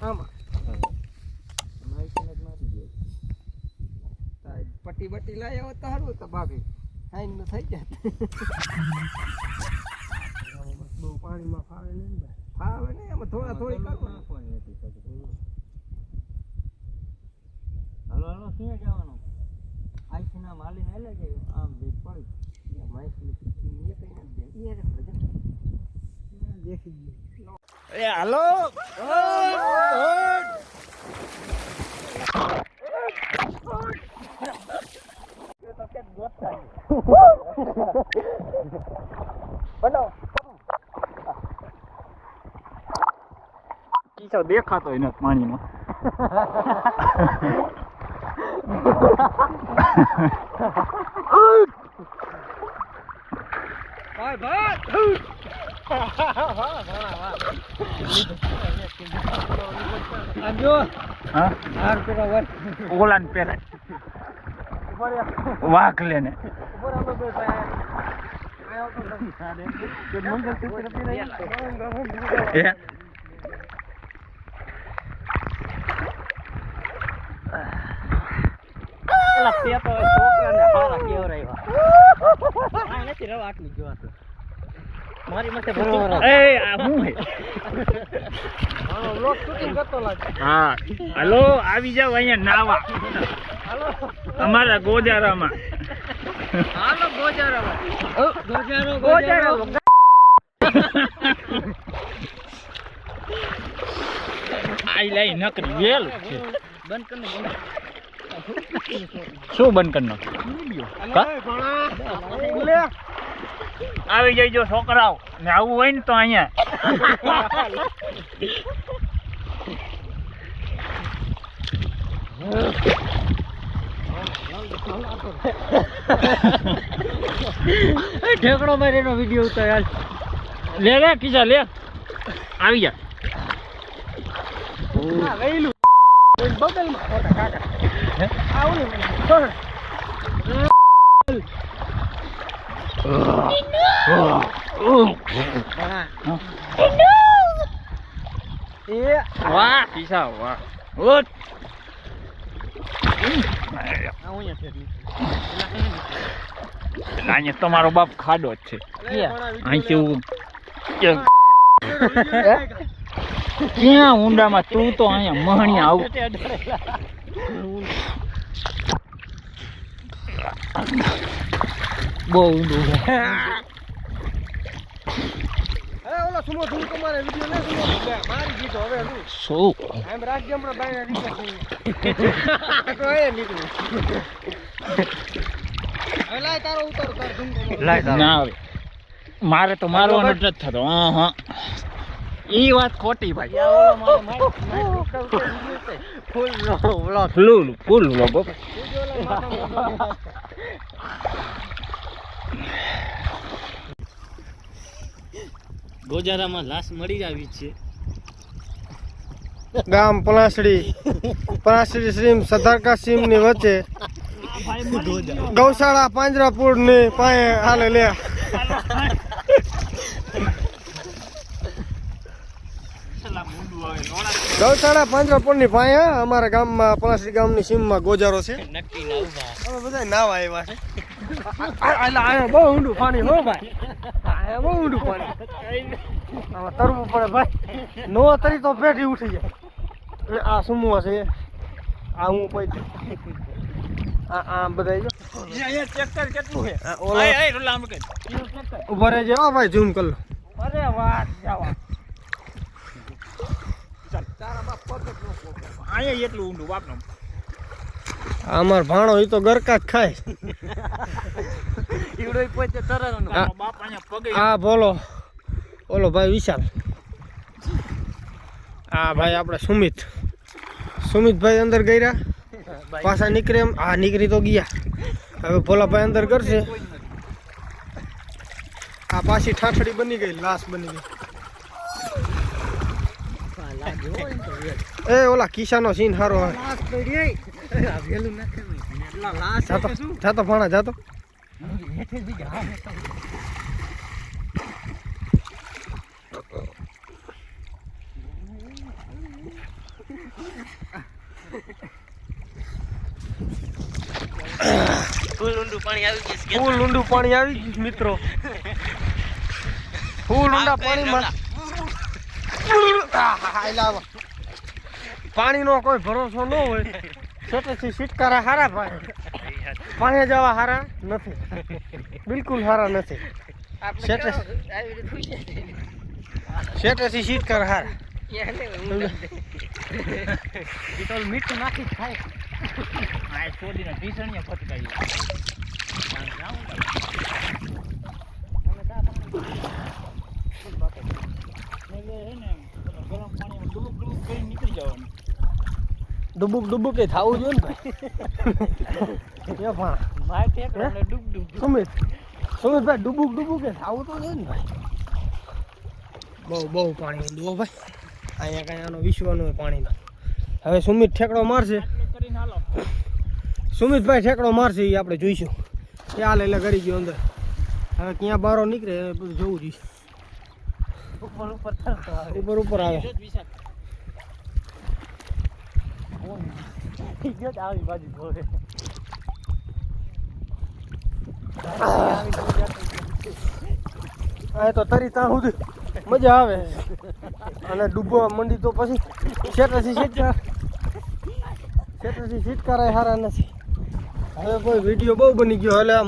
આમાં પટ્ટી બટ્ટી લાવી આવો તો સારું તો ભાભી સાઈન નું થઈ જાય બહુ પાણીમાં ફાવે નહીં ને ભાઈ ફાવે નહીં એમાં થોડા થોડી નાખવાની હતી હાલો હાલો ક્યાં જવાનું આઈથી ના માલીને આલે કે આમ ભેટ પડી માઈકની પીછી ની કઈ નથી દેખી ગયો એ હાલો કીચો દેખાતો હોય ને પાણીમાં ભાઈ ભાઈ આજો હા હાર પેલા વર ઓલાન પેરે વાઘ લેને મારી મતે હા હાલો આવી જાવ અહીંયા નાવા અમારા ગોજારામાં હાલો ગોજારામાં ગોજારો આઈ લઈ નકરી વેલ છે બંધ કરી શું બંધ કરી નાખ આવી જઈજો છોકરાઓ ને આવું હોય ને તો અહીંયા ઢેકડો મારી એનો વિડીયો ઉતાર લે લે કિસા લે આવી જા વેલું બગલમાં ફોટા કાકા આવું વાહ કિસા વાહ ઉઠ અહીંયા તમારો બાપ ખાડો જ છે અહીં કેવું ક્યાં ઊંડામાં તું તો અહીંયા મહણી આવ બહુ ઊંડું ઓલા સુમો તું તમારે વિડિયો ને સુમો મારી દીધો હવે હું શું એમ રાખજે હમણાં બાયના દીધા તો એ નીકળ્યું હવે લાય તારો ઉતાર તાર ધૂમકો લાય ના આવે મારે તો મારવાનો જ નથી થતો હા હા ઈ વાત ખોટી ભાઈ ફૂલ વ્લોગ ફૂલ વ્લોગ ગોજારામાં લાશ મળી આવી છે ગામ પલાસડી સીમ સદારકા સીમ ની વચ્ચે ગૌશાળા પાંજરાપુર ની પાસે હાલે લે ગૌશાળા પાંજરાપુર ની પાસે અમારા ગામમાં પલાસડી ગામની સીમમાં ગોજારો છે નક્કી ના ઉભા અમે બધા નાવા આવ્યા છે આયા બહુ ઊંડું પાણી હો ભાઈ આયા બહુ ઊંડું પાણી આમાં તરવું પડે ભાઈ નો તરી તો પેટી ઉઠી જાય આ સુમું છે આ હું પૈ આ બધા જો અહીંયા ટ્રેક્ટર કેટલું છે ઓલા આય રોલા મકે ઉભા રહેજે હો ભાઈ ઝૂમ કર લો અરે વાહ જાવા અહીંયા એટલું ઊંડું બાપનો અમાર ભાણો ઈ તો ગરકા જ ખાય ઈવડો પોતે તરવાનો બાપ અહીંયા પગે આ બોલો ઓલો ભાઈ વિશાલ આ ભાઈ આપણે સુમિતભાઈ અંદર ગયા પાછા નીકળે એમ આ નીકળી તો ગયા હવે ભોલાભાઈ અંદર કરશે આ પાછી ઠાઠડી બની ગઈ લાશ બની ગઈ એ ઓલા કિસાનો સીન હારો લાશ પડી વેલું નાખે એટલા લાશ જાતો જાતો ભાણા જાતો હેઠે બી જા ફૂલ ઊંડું પાણી આવી ગયું છે. ફૂલ ઊંડું પાણી આવી ગયું છે મિત્રો. ફૂલ ઊંડા પાણીમાં પાણીનો કોઈ ભરોસો ન હોય. છેટેથી સિટકારા હારા પાણી જવા હારા નથી, બિલકુલ હારા નથી. શેટેથી સિટકારા હારા. મીઠું નાખી ખાય આ છોડીને ઢીસણીયા ફટકાઈ ગરમ પાણીમાં ડૂબુક ડૂબુક કરી નીકળી જવાનું. ડુબુક એ થવું જોઈએ ને ભાઈ. મારે ટેકરાને ડૂબ ડૂબ સુમિતભાઈ ડુબુક એ થવું તો જોઈએ ને ભાઈ. બહુ પાણી ઊંડું હો ભાઈ. અહીંયા કાંઈ આનો વિશ્વાનો હોય પાણીનો. હવે સુમિત ઠેકડો મારશે. કરીને હાલો. સુમિતભાઈ ઠેકડો મારશે એ આપણે જોઈશું. ચાલ એટલે કરી ગયો અંદર. હવે ક્યાં બારો નીકળે એ બધું જોવું જોઈએ. ઉપર તરતો આવે. ઉપર આવે. આવી બાજુ જોડે આ તો તરી ત્યાં સુધી મજા આવે. અને ડૂબવા મંડી તો પછી છેટેથી સિટકારાય સારા નથી. હવે કોઈ વિડીયો બહુ બની ગયો. એટલે આ